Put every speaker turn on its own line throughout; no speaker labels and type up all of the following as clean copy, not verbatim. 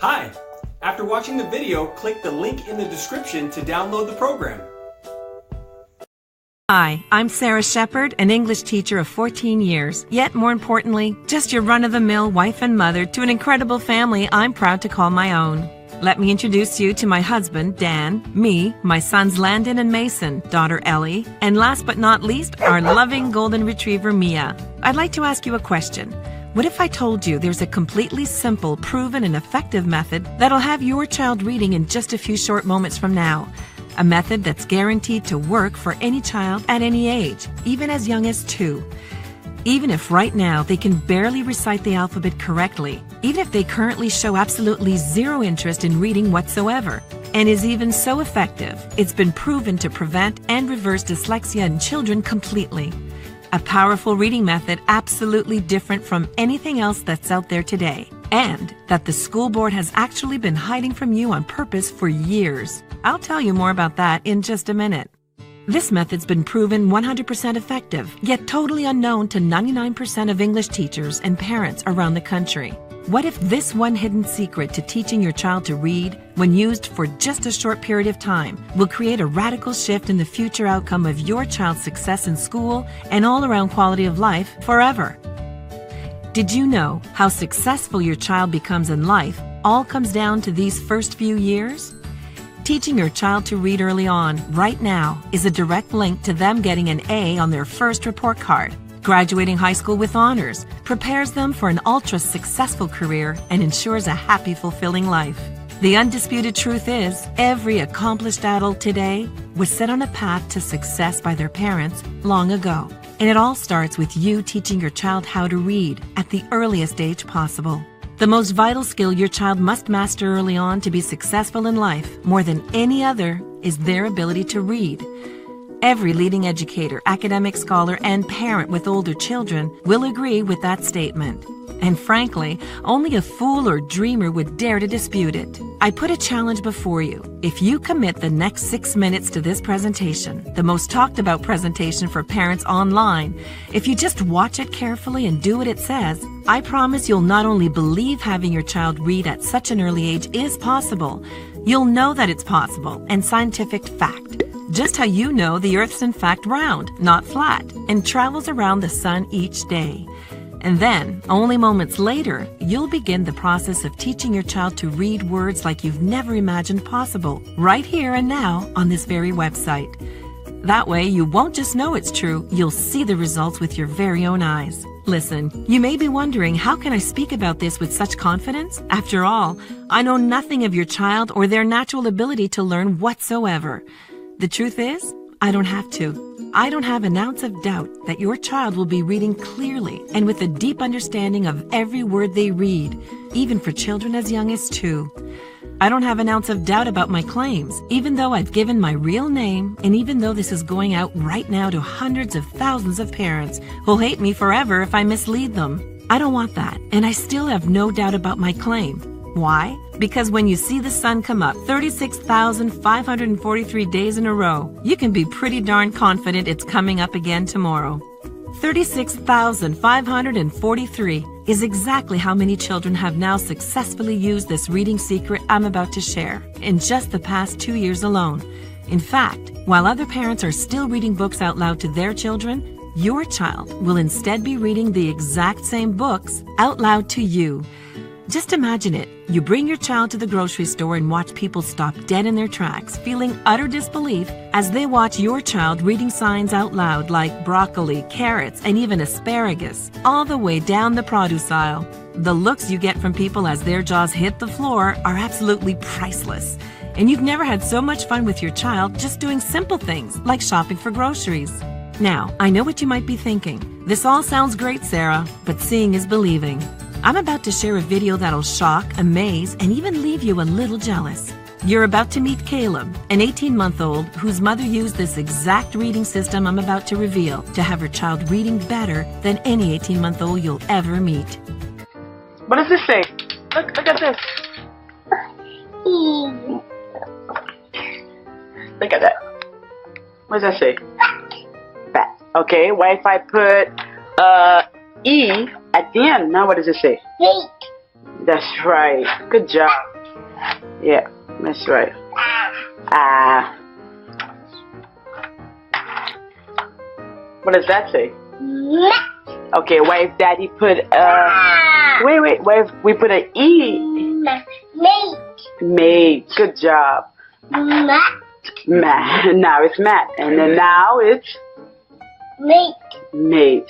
Hi! After watching the video, click the link in the description to download the program.
Hi, I'm Sarah Shepard, an English teacher of 14 years, yet more importantly, just your run-of-the-mill wife and mother to an incredible family I'm proud to call my own. Let me introduce you to my husband, Dan, me, my sons Landon and Mason, daughter Ellie, and last but not least, our loving golden retriever Mia. I'd like to ask you a question. What if I told you there's a completely simple, proven, and effective method that'll have your child reading in just a few short moments from now? A method that's guaranteed to work for any child at any age, even as young as 2. Even if right now they can barely recite the alphabet correctly, even if they currently show absolutely zero interest in reading whatsoever, and is even so effective, it's been proven to prevent and reverse dyslexia in children completely. A powerful reading method absolutely different from anything else that's out there today, and that the school board has actually been hiding from you on purpose for years. I'll tell you more about that in just a minute. This method's been proven 100% effective, yet totally unknown to 99% of English teachers and parents around the country. What if this one hidden secret to teaching your child to read, when used for just a short period of time, will create a radical shift in the future outcome of your child's success in school and all-around quality of life forever? Did you know how successful your child becomes in life all comes down to these first few years? Teaching your child to read early on, right now, is a direct link to them getting an A on their first report card. Graduating high school with honors prepares them for an ultra-successful career and ensures a happy, fulfilling life. The undisputed truth is, every accomplished adult today was set on a path to success by their parents long ago. And it all starts with you teaching your child how to read at the earliest age possible. The most vital skill your child must master early on to be successful in life, more than any other, is their ability to read. Every leading educator, academic scholar, and parent with older children will agree with that statement. And frankly, only a fool or dreamer would dare to dispute it. I put a challenge before you. If you commit the next 6 minutes to this presentation, the most talked about presentation for parents online, if you just watch it carefully and do what it says, I promise you'll not only believe having your child read at such an early age is possible, you'll know that it's possible and scientific fact. Just how you know the Earth's in fact round, not flat, and travels around the sun each day. And then, only moments later, you'll begin the process of teaching your child to read words like you've never imagined possible, right here and now on this very website. That way, you won't just know it's true, you'll see the results with your very own eyes. Listen, you may be wondering, how can I speak about this with such confidence? After all, I know nothing of your child or their natural ability to learn whatsoever. The truth is, I don't have to. I don't have an ounce of doubt that your child will be reading clearly and with a deep understanding of every word they read, even for children as young as 2. I don't have an ounce of doubt about my claims, even though I've given my real name, and even though this is going out right now to hundreds of thousands of parents who'll hate me forever if I mislead them. I don't want that, and I still have no doubt about my claim. Why? Because when you see the sun come up 36,543 days in a row, you can be pretty darn confident it's coming up again tomorrow. 36,543 is exactly how many children have now successfully used this reading secret I'm about to share in just the past 2 years alone. In fact, while other parents are still reading books out loud to their children, your child will instead be reading the exact same books out loud to you. Just imagine it. You bring your child to the grocery store and watch people stop dead in their tracks, feeling utter disbelief as they watch your child reading signs out loud like broccoli, carrots, and even asparagus, all the way down the produce aisle. The looks you get from people as their jaws hit the floor are absolutely priceless. And you've never had so much fun with your child just doing simple things like shopping for groceries. Now, I know what you might be thinking. This all sounds great, Sarah, but seeing is believing. I'm about to share a video that'll shock, amaze, and even leave you a little jealous. You're about to meet Caleb, an 18-month-old whose mother used this exact reading system I'm about to reveal to have her child reading better than any 18-month-old you'll ever meet.
What does this say? Look at this. Look at that. What does that say? Bat. Okay, what if I put E at the end? Now what does it say?
Hate.
That's right. Good job. Yeah, that's right. What does that say? Okay, what if Daddy put wait, what if we put an E? Mate. Good job. Matt. Now it's Matt. And then now it's Mate.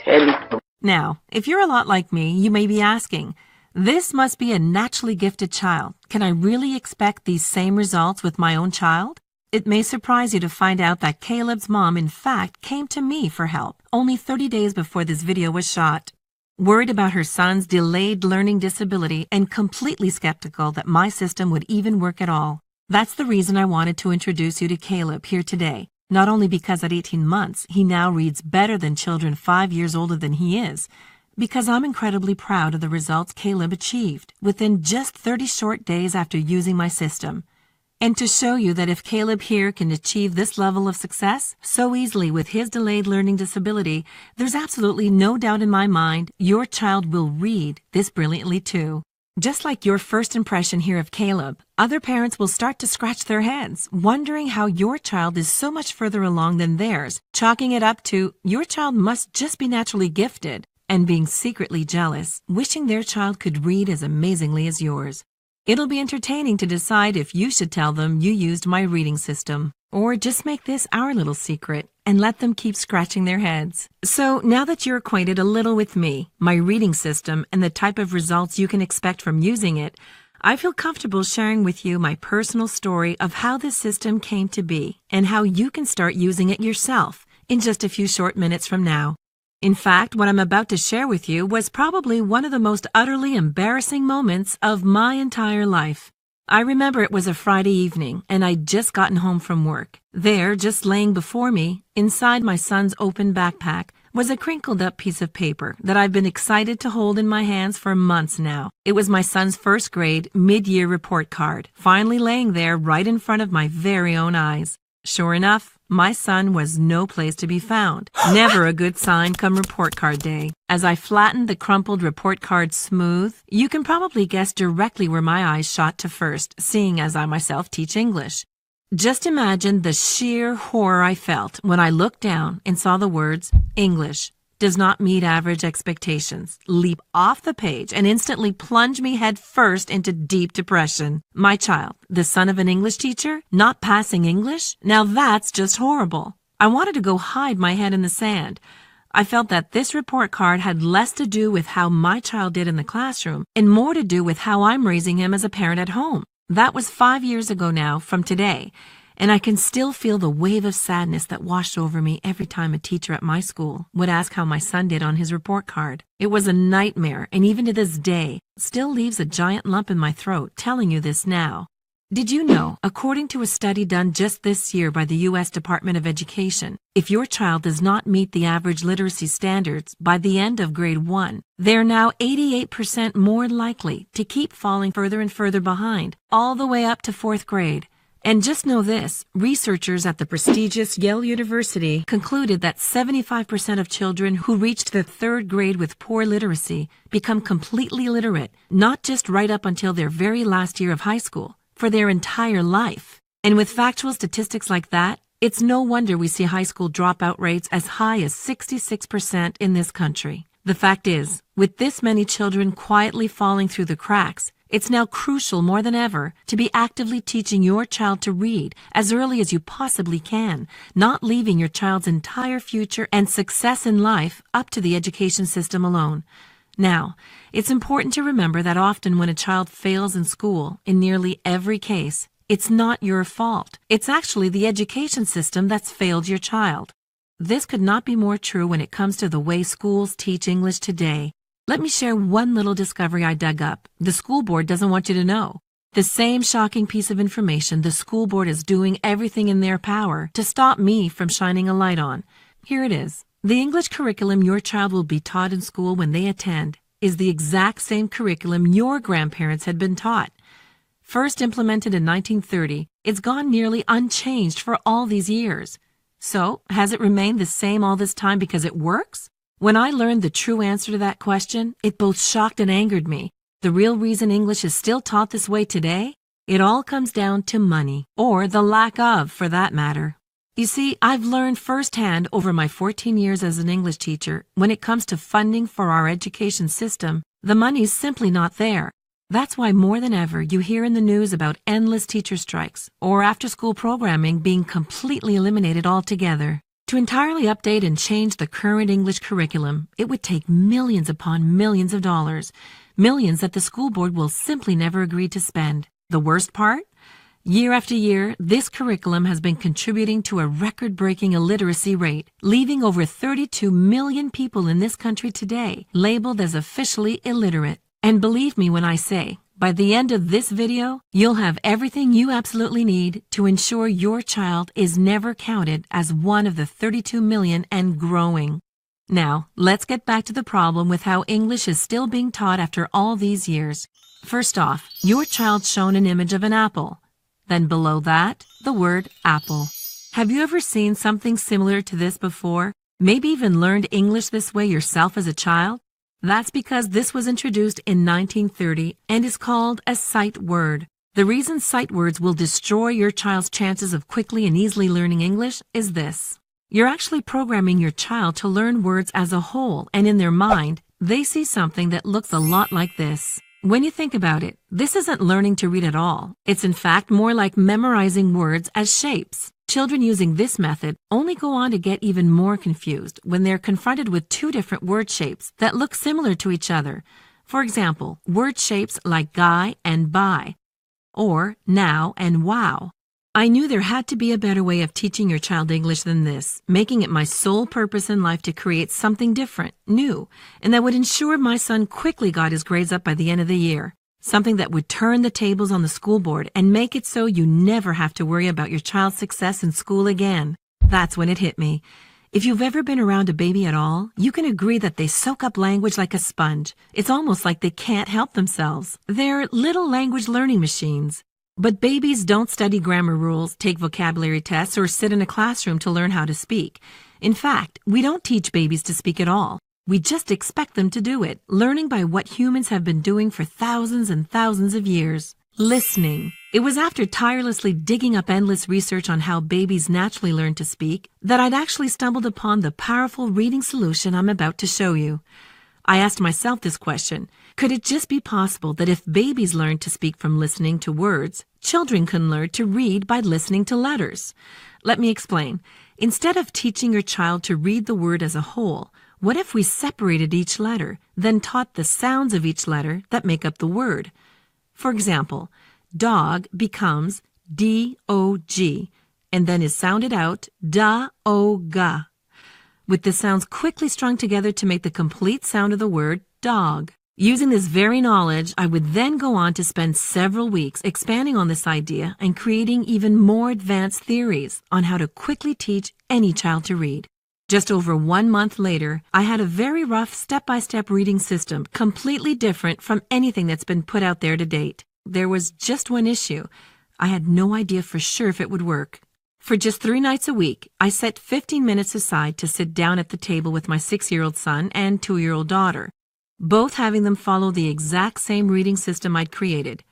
Now, if you're a lot like me, you may be asking, this must be a naturally gifted child. Can I really expect these same results with my own child? It may surprise you to find out that Caleb's mom, in fact, came to me for help only 30 days before this video was shot. Worried about her son's delayed learning disability and completely skeptical that my system would even work at all. That's the reason I wanted to introduce you to Caleb here today. Not only because at 18 months, he now reads better than children 5 years older than he is, because I'm incredibly proud of the results Caleb achieved within just 30 short days after using my system. And to show you that if Caleb here can achieve this level of success so easily with his delayed learning disability, there's absolutely no doubt in my mind your child will read this brilliantly too. Just like your first impression here of Caleb, other parents will start to scratch their heads, wondering how your child is so much further along than theirs, chalking it up to your child must just be naturally gifted, and being secretly jealous, wishing their child could read as amazingly as yours. It'll be entertaining to decide if you should tell them you used my reading system, or just make this our little secret and let them keep scratching their heads. So now that you're acquainted a little with me, my reading system, and the type of results you can expect from using it, I feel comfortable sharing with you my personal story of how this system came to be and how you can start using it yourself in just a few short minutes from now. In fact, what I'm about to share with you was probably one of the most utterly embarrassing moments of my entire life. I remember it was a Friday evening, and I'd just gotten home from work. There, just laying before me, inside my son's open backpack, was a crinkled-up piece of paper that I've been excited to hold in my hands for months now. It was my son's first grade mid-year report card, finally laying there right in front of my very own eyes. Sure enough, my son was no place to be found. Never a good sign come report card day. As I flattened the crumpled report card smooth, you can probably guess directly where my eyes shot to first, seeing as I myself teach English. Just imagine the sheer horror I felt when I looked down and saw the words, English does not meet average expectations, leap off the page and instantly plunge me head first into deep depression. My child, the son of an English teacher, not passing English? Now that's just horrible. I wanted to go hide my head in the sand. I felt that this report card had less to do with how my child did in the classroom and more to do with how I'm raising him as a parent at home. That was 5 years ago now from today. And I can still feel the wave of sadness that washed over me every time a teacher at my school would ask how my son did on his report card. It was a nightmare, and even to this day, still leaves a giant lump in my throat telling you this now. Did you know, according to a study done just this year by the U.S. Department of Education, if your child does not meet the average literacy standards by the end of grade 1, they're now 88% more likely to keep falling further and further behind, all the way up to 4th grade. And just know this, researchers at the prestigious Yale University concluded that 75% of children who reached the 3rd grade with poor literacy become completely literate, not just right up until their very last year of high school, for their entire life. And with factual statistics like that, it's no wonder we see high school dropout rates as high as 66% in this country. The fact is, with this many children quietly falling through the cracks, it's now crucial more than ever to be actively teaching your child to read as early as you possibly can, not leaving your child's entire future and success in life up to the education system alone. Now, it's important to remember that often when a child fails in school, in nearly every case, it's not your fault. It's actually the education system that's failed your child. This could not be more true when it comes to the way schools teach English today. Let me share one little discovery I dug up. The school board doesn't want you to know. The same shocking piece of information the school board is doing everything in their power to stop me from shining a light on. Here it is. The English curriculum your child will be taught in school when they attend is the exact same curriculum your grandparents had been taught. First implemented in 1930, it's gone nearly unchanged for all these years. So, has it remained the same all this time because it works? When I learned the true answer to that question, it both shocked and angered me. The real reason English is still taught this way today? It all comes down to money, or the lack of, for that matter. You see, I've learned firsthand over my 14 years as an English teacher, when it comes to funding for our education system, the money's simply not there. That's why more than ever you hear in the news about endless teacher strikes or after-school programming being completely eliminated altogether. To entirely update and change the current English curriculum, it would take millions upon millions of dollars, millions that the school board will simply never agree to spend. The worst part? Year after year, this curriculum has been contributing to a record-breaking illiteracy rate, leaving over 32 million people in this country today labeled as officially illiterate. And believe me when I say, by the end of this video, you'll have everything you absolutely need to ensure your child is never counted as one of the 32 million and growing. Now, let's get back to the problem with how English is still being taught after all these years. First off, your child's shown an image of an apple. Then below that, the word apple. Have you ever seen something similar to this before? Maybe even learned English this way yourself as a child? That's because this was introduced in 1930 and is called a sight word. The reason sight words will destroy your child's chances of quickly and easily learning English is this. You're actually programming your child to learn words as a whole, and in their mind, they see something that looks a lot like this. When you think about it, this isn't learning to read at all. It's in fact more like memorizing words as shapes. Children using this method only go on to get even more confused when they're confronted with two different word shapes that look similar to each other. For example, word shapes like guy and buy, or now and wow. I knew there had to be a better way of teaching your child English than this, making it my sole purpose in life to create something different, new, and that would ensure my son quickly got his grades up by the end of the year. Something that would turn the tables on the school board and make it so you never have to worry about your child's success in school again. That's when it hit me. If you've ever been around a baby at all, you can agree that they soak up language like a sponge. It's almost like they can't help themselves. They're little language learning machines. But babies don't study grammar rules, take vocabulary tests, or sit in a classroom to learn how to speak. In fact, we don't teach babies to speak at all. We just expect them to do it, learning by what humans have been doing for thousands and thousands of years. Listening. It was after tirelessly digging up endless research on how babies naturally learn to speak that I'd actually stumbled upon the powerful reading solution I'm about to show you. I asked myself this question: could it just be possible that if babies learned to speak from listening to words, children can learn to read by listening to letters? Let me explain. Instead of teaching your child to read the word as a whole, what if we separated each letter, then taught the sounds of each letter that make up the word? For example, dog becomes D-O-G, and then is sounded out da-o-ga, with the sounds quickly strung together to make the complete sound of the word dog. Using this very knowledge, I would then go on to spend several weeks expanding on this idea and creating even more advanced theories on how to quickly teach any child to read. Just over 1 month later, I had a very rough step-by-step reading system, completely different from anything that's been put out there to date. There was just one issue. I had no idea for sure if it would work. For just 3 nights a week, I set 15 minutes aside to sit down at the table with my 6-year-old son and 2-year-old daughter, both having them follow the exact same reading system I'd created.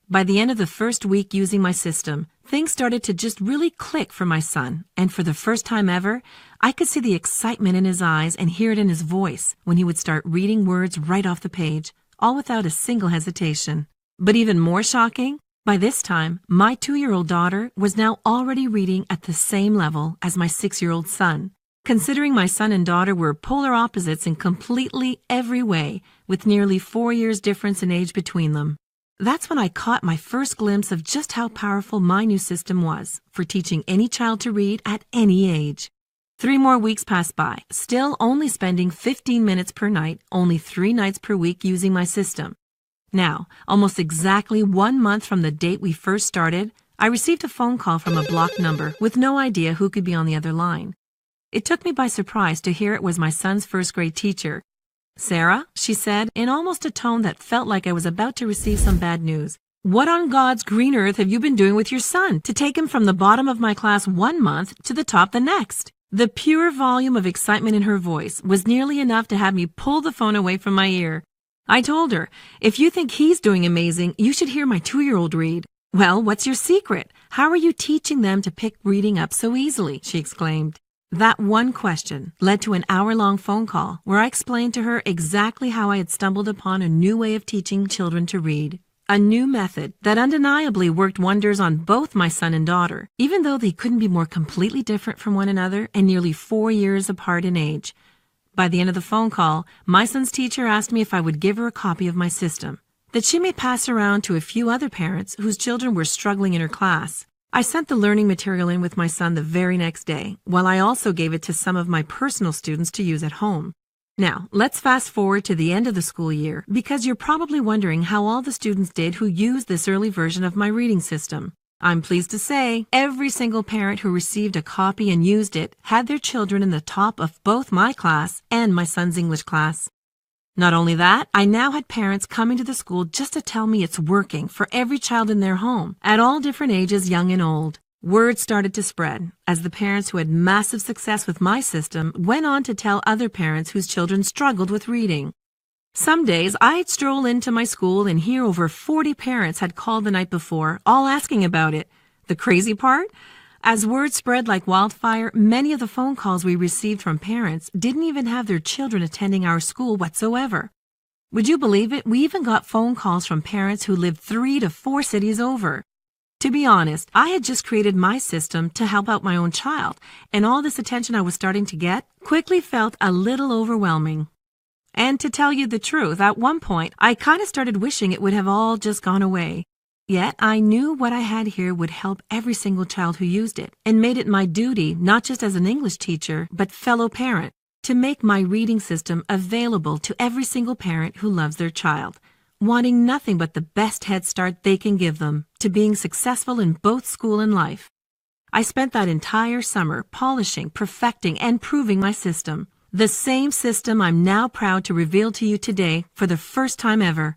By the end of the first week using my system, things started to just really click for my son, and for the first time ever, I could see the excitement in his eyes and hear it in his voice when he would start reading words right off the page, all without a single hesitation. But even more shocking, by this time, my 2-year-old daughter was now already reading at the same level as my 6-year-old son. Considering my son and daughter were polar opposites in completely every way, with nearly 4 years difference in age between them. That's when I caught my first glimpse of just how powerful my new system was for teaching any child to read at any age. 3 more weeks passed by, still only spending 15 minutes per night, only 3 nights per week using my system. Now, almost exactly 1 month from the date we first started, I received a phone call from a blocked number with no idea who could be on the other line. It took me by surprise to hear it was my son's first-grade teacher. "Sarah," she said, in almost a tone that felt like I was about to receive some bad news, "what on God's green earth have you been doing with your son to take him from the bottom of my class 1 month to the top the next?" The pure volume of excitement in her voice was nearly enough to have me pull the phone away from my ear. I told her, if you think he's doing amazing, you should hear my 2-year-old read. Well, what's your secret? How are you teaching them to pick reading up so easily? She exclaimed. That one question led to an hour-long phone call where I explained to her exactly how I had stumbled upon a new way of teaching children to read. A new method that undeniably worked wonders on both my son and daughter, even though they couldn't be more completely different from one another and nearly 4 years apart in age. By the end of the phone call, my son's teacher asked me if I would give her a copy of my system, that she may pass around to a few other parents whose children were struggling in her class. I sent the learning material in with my son the very next day, while I also gave it to some of my personal students to use at home. Now, let's fast forward to the end of the school year, because you're probably wondering how all the students did who used this early version of my reading system. I'm pleased to say every single parent who received a copy and used it had their children in the top of both my class and my son's English class. Not only that, I now had parents coming to the school just to tell me it's working for every child in their home, at all different ages, young and old. Word started to spread as the parents who had massive success with my system went on to tell other parents whose children struggled with reading. Some days I'd stroll into my school and hear over 40 parents had called the night before, all asking about it. The crazy part? As word spread like wildfire, many of the phone calls we received from parents didn't even have their children attending our school whatsoever. Would you believe it? We even got phone calls from parents who lived 3 to 4 cities over. To be honest, I had just created my system to help out my own child, and all this attention I was starting to get quickly felt a little overwhelming. And to tell you the truth, at one point, I kind of started wishing it would have all just gone away. Yet I knew what I had here would help every single child who used it, and made it my duty, not just as an English teacher, but fellow parent, to make my reading system available to every single parent who loves their child, wanting nothing but the best head start they can give them to being successful in both school and life. I spent that entire summer polishing, perfecting, and proving my system. The same system I'm now proud to reveal to you today for the first time ever.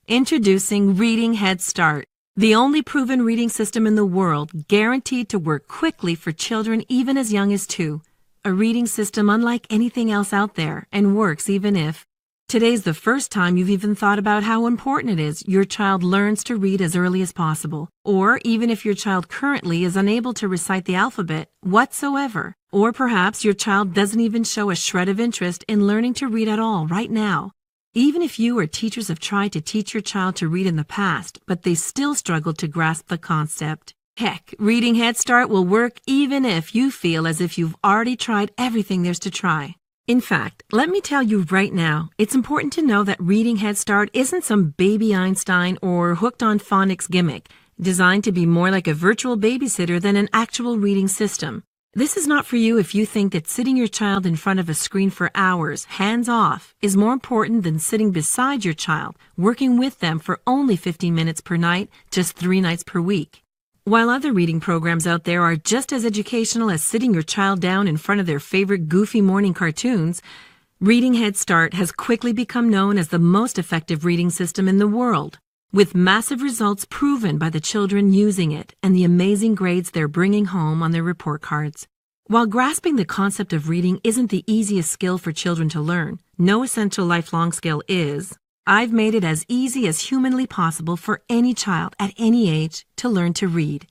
Introducing Reading Head Start, the only proven reading system in the world guaranteed to work quickly for children even as young as 2. A reading system unlike anything else out there and works even if today's the first time you've even thought about how important it is your child learns to read as early as possible, or even if your child currently is unable to recite the alphabet whatsoever, or perhaps your child doesn't even show a shred of interest in learning to read at all right now. Even if you or teachers have tried to teach your child to read in the past, but they still struggle to grasp the concept. Heck, Reading Head Start will work even if you feel as if you've already tried everything there's to try. In fact, let me tell you right now, it's important to know that Reading Head Start isn't some baby Einstein or hooked on phonics gimmick, designed to be more like a virtual babysitter than an actual reading system. This is not for you if you think that sitting your child in front of a screen for hours, hands off, is more important than sitting beside your child, working with them for only 15 minutes per night, just 3 nights per week. While other reading programs out there are just as educational as sitting your child down in front of their favorite goofy morning cartoons, Reading Head Start has quickly become known as the most effective reading system in the world, with massive results proven by the children using it and the amazing grades they're bringing home on their report cards. While grasping the concept of reading isn't the easiest skill for children to learn, no essential lifelong skill is, I've made it as easy as humanly possible for any child at any age to learn to read.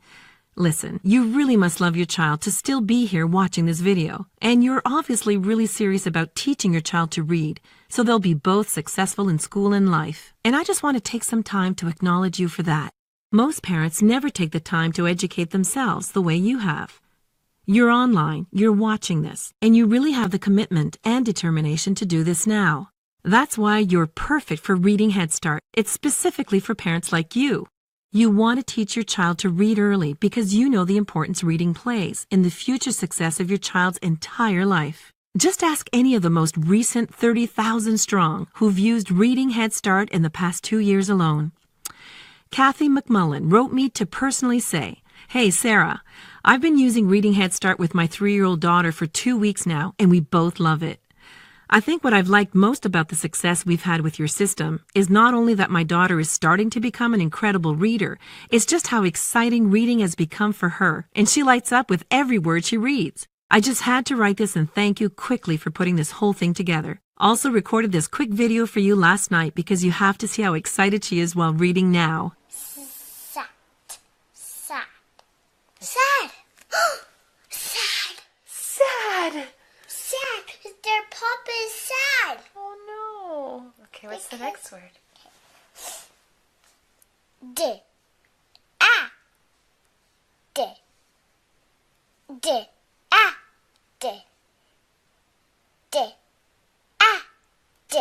Listen, you really must love your child to still be here watching this video, and you're obviously really serious about teaching your child to read, so they'll be both successful in school and life. And I just want to take some time to acknowledge you for that. Most parents never take the time to educate themselves the way you have. You're online, you're watching this, and you really have the commitment and determination to do this now. That's why you're perfect for Reading Head Start. It's specifically for parents like you. You want to teach your child to read early because you know the importance reading plays in the future success of your child's entire life. Just ask any of the most recent 30,000 strong who've used Reading Head Start in the past 2 years alone. Kathy McMullen wrote me to personally say, "Hey, Sarah, I've been using Reading Head Start with my 3-year-old daughter for 2 weeks now, and we both love it. I think what I've liked most about the success we've had with your system is not only that my daughter is starting to become an incredible reader, it's just how exciting reading has become for her, and she lights up with every word she reads. I just had to write this and thank you quickly for putting this whole thing together. Also recorded this quick video for you last night because you have to see how excited she is while reading now.
Sad. Sad. Sad. Sad. Sad. Sad. Their papa is sad.
Oh no. Okay, what's the next word?
D. Ah. D. D. Ah. D. D. Ah. D.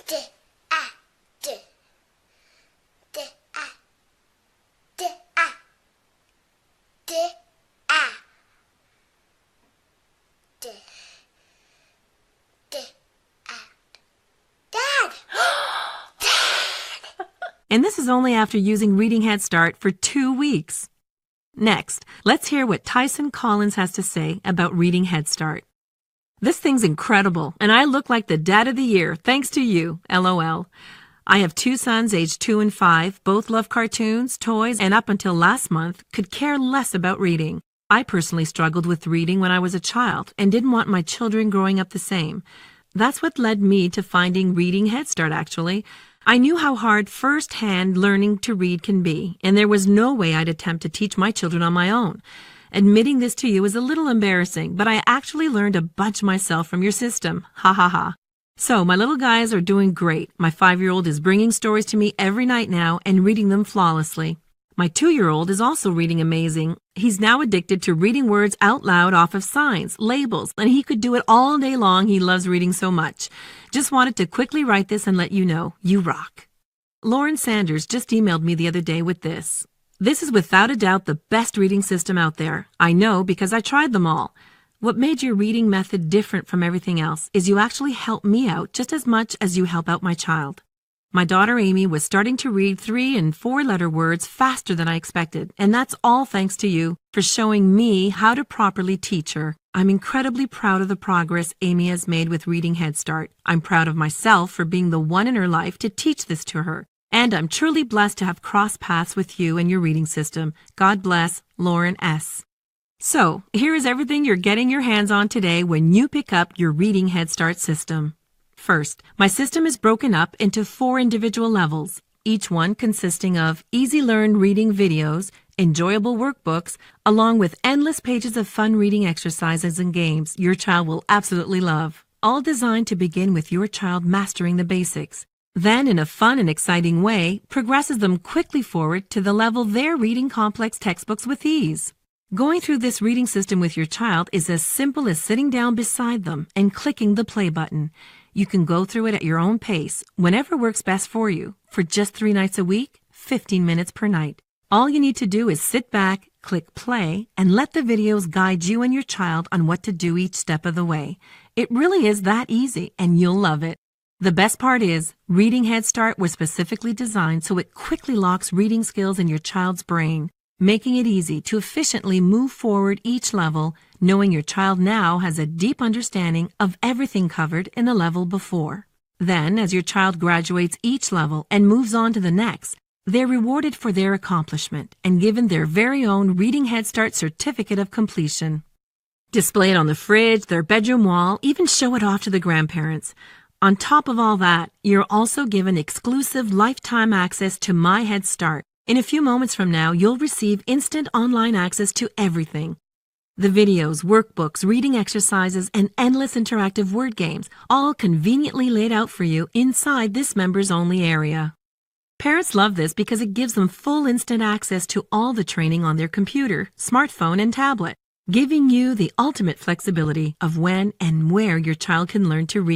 D. Ah. D. D. Ah. D. Ah. D. Ah. D. D. Ah. Dad!
And this is only after using Reading Head Start for 2 weeks. Next, let's hear what Tyson Collins has to say about Reading Head Start. This thing's incredible, and I look like the dad of the year thanks to you, LOL. I have 2 sons aged 2 and 5, both love cartoons, toys, and up until last month could care less about reading. I personally struggled with reading when I was a child and didn't want my children growing up the same. That's what led me to finding Reading Head Start, actually. I knew how hard first-hand learning to read can be, and there was no way I'd attempt to teach my children on my own. Admitting this to you is a little embarrassing, but I actually learned a bunch myself from your system. Ha ha ha. So, my little guys are doing great. My 5-year-old is bringing stories to me every night now and reading them flawlessly. My 2-year-old is also reading amazing. He's now addicted to reading words out loud off of signs, labels, and he could do it all day long. He loves reading so much. Just wanted to quickly write this and let you know, you rock. Lauren Sanders just emailed me the other day with this. This is without a doubt the best reading system out there. I know because I tried them all. What made your reading method different from everything else is you actually help me out just as much as you help out my child. My daughter Amy was starting to read 3- and 4-letter words faster than I expected, and that's all thanks to you for showing me how to properly teach her. I'm incredibly proud of the progress Amy has made with Reading Head Start. I'm proud of myself for being the one in her life to teach this to her. And I'm truly blessed to have crossed paths with you and your reading system. God bless, Lauren S. So, here is everything you're getting your hands on today when you pick up your Reading Head Start system. First, my system is broken up into 4 individual levels, each one consisting of easy-learned reading videos, enjoyable workbooks, along with endless pages of fun reading exercises and games your child will absolutely love, all designed to begin with your child mastering the basics. Then, in a fun and exciting way, progresses them quickly forward to the level they're reading complex textbooks with ease. Going through this reading system with your child is as simple as sitting down beside them and clicking the play button. You can go through it at your own pace, whenever works best for you, for just 3 nights a week, 15 minutes per night. All you need to do is sit back, click play, and let the videos guide you and your child on what to do each step of the way. It really is that easy, and you'll love it. The best part is, Reading Head Start was specifically designed so it quickly locks reading skills in your child's brain, making it easy to efficiently move forward each level, knowing your child now has a deep understanding of everything covered in the level before. Then, as your child graduates each level and moves on to the next, they're rewarded for their accomplishment and given their very own Reading Head Start certificate of completion. Display it on the fridge, their bedroom wall, even show it off to the grandparents. On top of all that, you're also given exclusive lifetime access to My Head Start. In a few moments from now, you'll receive instant online access to everything. The videos, workbooks, reading exercises, and endless interactive word games, all conveniently laid out for you inside this members-only area. Parents love this because it gives them full instant access to all the training on their computer, smartphone, and tablet, giving you the ultimate flexibility of when and where your child can learn to read.